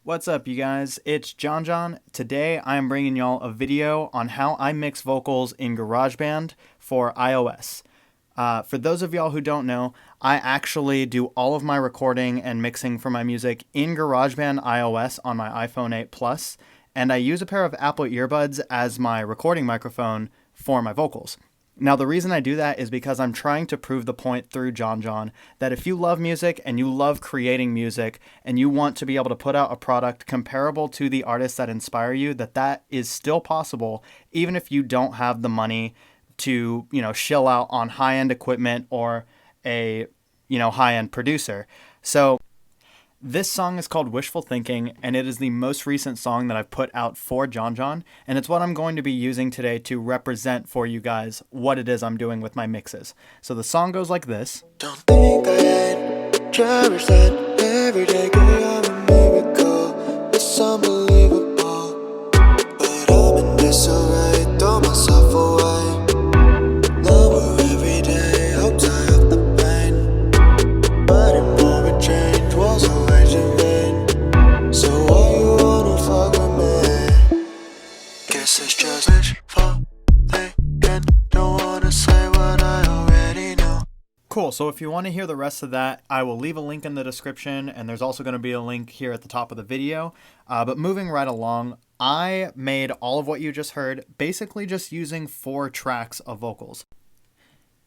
What's up, you guys? It's Jon Jon. Today I am bringing y'all a video on how I mix vocals in Garageband for iOS. For those of y'all who don't know, I actually do all of my recording and mixing for my music in Garageband iOS on my iPhone 8 Plus, and I use a pair of Apple earbuds as my recording microphone for my vocals. Now, the reason I do that is because I'm trying to prove the point through Jon Jon that if you love music and you love creating music and you want to be able to put out a product comparable to the artists that inspire you, that is still possible even if you don't have the money to, shill out on high-end equipment or a, high-end producer. So this song is called Wishful Thinking, and it is the most recent song that I've put out for Jon Jon, and it's what I'm going to be using today to represent for you guys what it is I'm doing with my mixes. So the song goes like this. Don't think I had cherish that every day, girl, I'm a miracle. It's unbelievable, but I'm in disarray, throw myself away. Lower every day, I'll tie up the pain, but it won't change, was always in vain. So why you wanna fuck with me? Guess it's just wishful thinking, don't wanna say what I already know. Cool, so if you want to hear the rest of that, I will leave a link in the description, and there's also going to be a link here at the top of the video. But moving right along, I made all of what you just heard basically just using 4 tracks of vocals.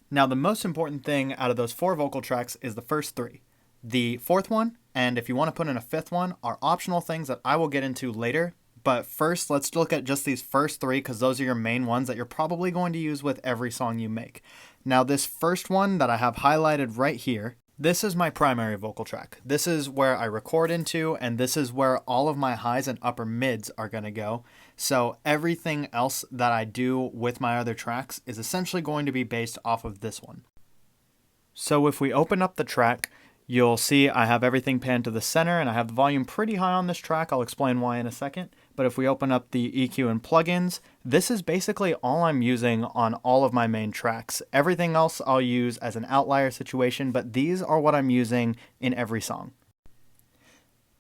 Now, the most important thing out of those 4 vocal tracks is the first 3. The 4th one, and if you want to put in a 5th one, are optional things that I will get into later. But first, let's look at just these first 3 because those are your main ones that you're probably going to use with every song you make. Now, this first one that I have highlighted right here, this is my primary vocal track. This is where I record into, and this is where all of my highs and upper mids are going to go. So everything else that I do with my other tracks is essentially going to be based off of this one. So if we open up the track, you'll see I have everything panned to the center, and I have the volume pretty high on this track. I'll explain why in a second. But if we open up the EQ and plugins, this is basically all I'm using on all of my main tracks. Everything else I'll use as an outlier situation, but these are what I'm using in every song.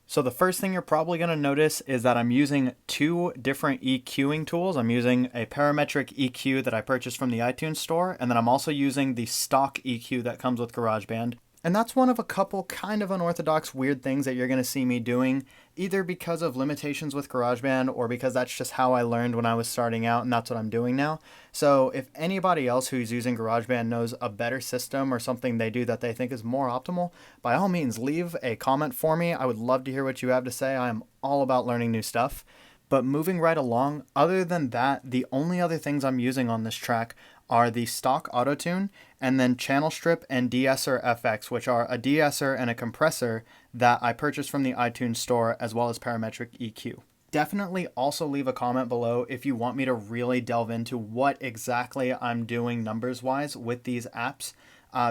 So the first thing you're probably going to notice is that I'm using 2 different EQing tools. I'm using a Parametric EQ that I purchased from the iTunes store, and then I'm also using the stock EQ that comes with GarageBand. And that's one of a couple kind of unorthodox weird things that you're going to see me doing, either because of limitations with GarageBand or because that's just how I learned when I was starting out and that's what I'm doing now. So if anybody else who's using GarageBand knows a better system or something they do that they think is more optimal, by all means leave a comment for me. I would love to hear what you have to say. I am all about learning new stuff. But moving right along, other than that, the only other things I'm using on this track are the stock autotune and then channel strip and de-esser FX, which are a de-esser and a compressor that I purchased from the iTunes store, as well as Parametric EQ. Definitely also leave a comment below if you want me to really delve into what exactly I'm doing numbers-wise with these apps,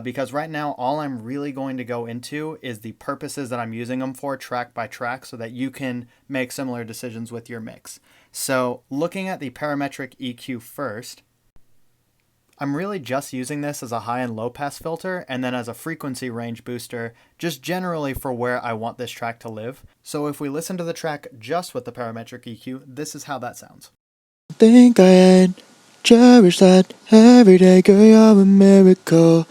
because right now all I'm really going to go into is the purposes that I'm using them for track by track so that you can make similar decisions with your mix. So looking at the Parametric EQ first, I'm really just using this as a high and low pass filter and then as a frequency range booster, just generally for where I want this track to live. So if we listen to the track just with the Parametric EQ, this is how that sounds. Think I had cherish that every day, girl, you're a miracle.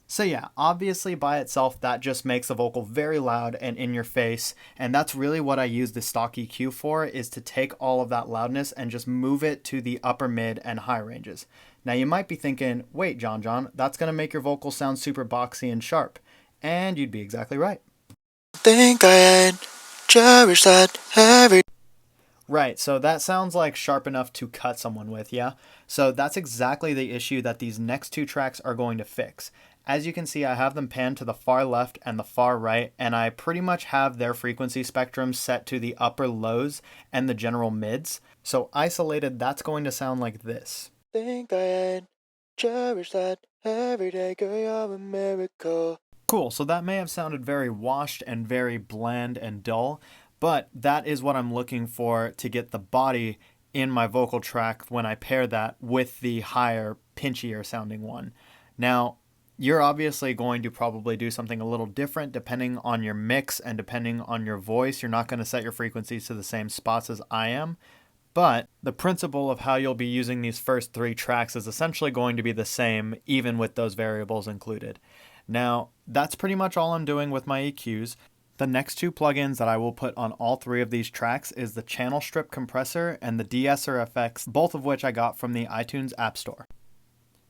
So yeah, obviously by itself, that just makes the vocal very loud and in your face. And that's really what I use the stock EQ for, is to take all of that loudness and just move it to the upper mid and high ranges. Now you might be thinking, wait, Jon Jon, that's going to make your vocal sound super boxy and sharp. And you'd be exactly right. Think I had cherish that every. Right, so that sounds like sharp enough to cut someone with, yeah? So that's exactly the issue that these next 2 tracks are going to fix. As you can see, I have them panned to the far left and the far right, and I pretty much have their frequency spectrum set to the upper lows and the general mids. So isolated, that's going to sound like this. Think I had cherish that every day, girl, you're a miracle. Cool, so that may have sounded very washed and very bland and dull, but that is what I'm looking for to get the body in my vocal track when I pair that with the higher, pinchier sounding one. Now, You're obviously going to probably do something a little different depending on your mix and depending on your voice. You're not going to set your frequencies to the same spots as I am. But the principle of how you'll be using these first 3 tracks is essentially going to be the same, even with those variables included. Now, that's pretty much all I'm doing with my EQs. The next 2 plugins that I will put on all 3 of these tracks is the Channel Strip Compressor and the De-esser effects, both of which I got from the iTunes App Store.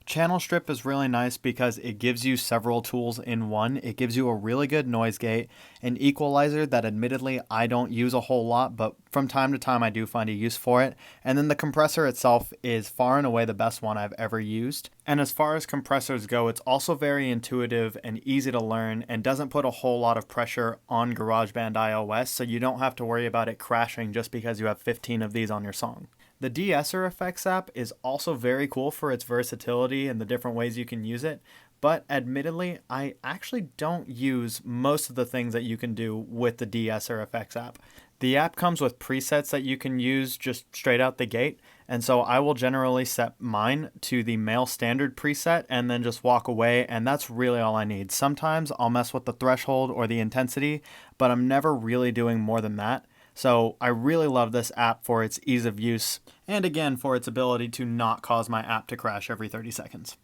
Channel Strip is really nice because it gives you several tools in one. It gives you a really good noise gate, an equalizer that admittedly I don't use a whole lot, but from time to time I do find a use for it. And then the compressor itself is far and away the best one I've ever used. And as far as compressors go, it's also very intuitive and easy to learn and doesn't put a whole lot of pressure on Garageband iOS, so you don't have to worry about it crashing just because you have 15 of these on your song. The De-esser effects app is also very cool for its versatility and the different ways you can use it, but admittedly, I actually don't use most of the things that you can do with the De-esser effects app. The app comes with presets that you can use just straight out the gate, and so I will generally set mine to the male standard preset and then just walk away, and that's really all I need. Sometimes I'll mess with the threshold or the intensity, but I'm never really doing more than that. So I really love this app for its ease of use and again for its ability to not cause my app to crash every 30 seconds.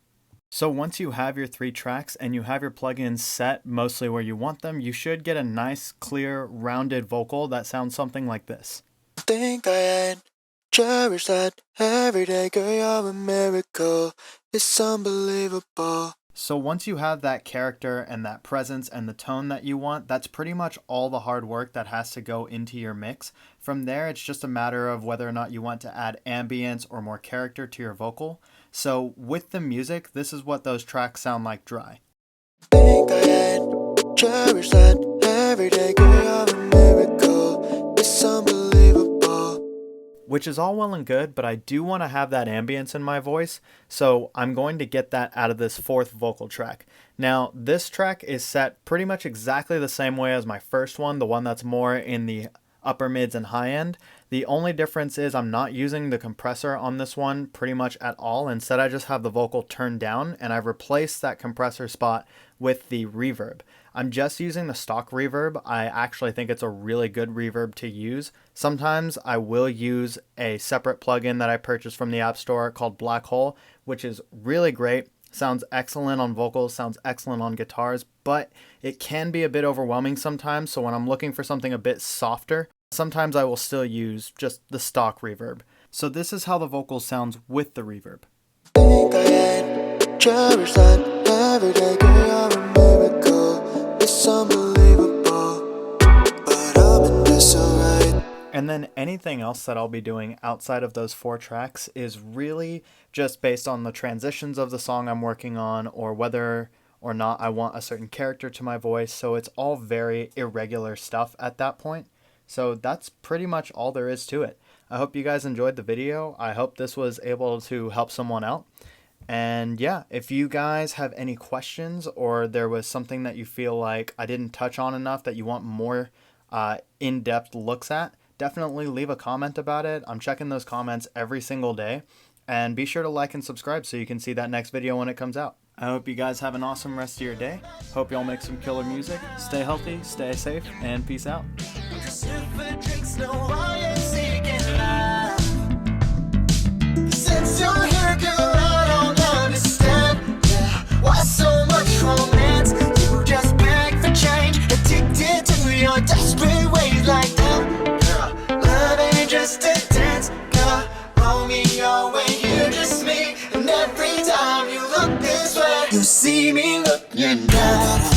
So once you have your 3 tracks and you have your plugins set mostly where you want them, you should get a nice, clear, rounded vocal that sounds something like this. Think I had cherished that every day, girl, you're a miracle. It's unbelievable. So once you have that character and that presence and the tone that you want, that's pretty much all the hard work that has to go into your mix. From there, it's just a matter of whether or not you want to add ambience or more character to your vocal. So with the music, this is what those tracks sound like dry. Think I had cherished that every day, girl, you're a miracle. It's unbelievable. Which is all well and good, but I do want to have that ambience in my voice, so I'm going to get that out of this 4th vocal track. Now, this track is set pretty much exactly the same way as my first one, the one that's more in the upper mids and high end. The only difference is I'm not using the compressor on this one pretty much at all. Instead, I just have the vocal turned down, and I've replaced that compressor spot with the reverb. I'm just using the stock reverb. I actually think it's a really good reverb to use. Sometimes I will use a separate plugin that I purchased from the App Store called Black Hole, which is really great. Sounds excellent on vocals, sounds excellent on guitars, but it can be a bit overwhelming sometimes. So when I'm looking for something a bit softer, sometimes I will still use just the stock reverb. So this is how the vocal sounds with the reverb. Think I had cherished that every day, girl, you're a miracle. It's unbelievable, but I'm in disarray. And then anything else that I'll be doing outside of those 4 tracks is really just based on the transitions of the song I'm working on or whether or not I want a certain character to my voice. So it's all very irregular stuff at that point. So that's pretty much all there is to it. I hope you guys enjoyed the video. I hope this was able to help someone out. And yeah, if you guys have any questions or there was something that you feel like I didn't touch on enough that you want more in-depth looks at, definitely leave a comment about it. I'm checking those comments every single day. And be sure to like and subscribe so you can see that next video when it comes out. I hope you guys have an awesome rest of your day. Hope y'all make some killer music. Stay healthy, stay safe, and peace out. Since you're here, girl, I don't understand. Yeah, why so much romance? You just beg for change, addicted to your desperate ways like that. Girl, love ain't just a dance. Girl, roaming your way, you just me. And every time you look this way, you see me looking down.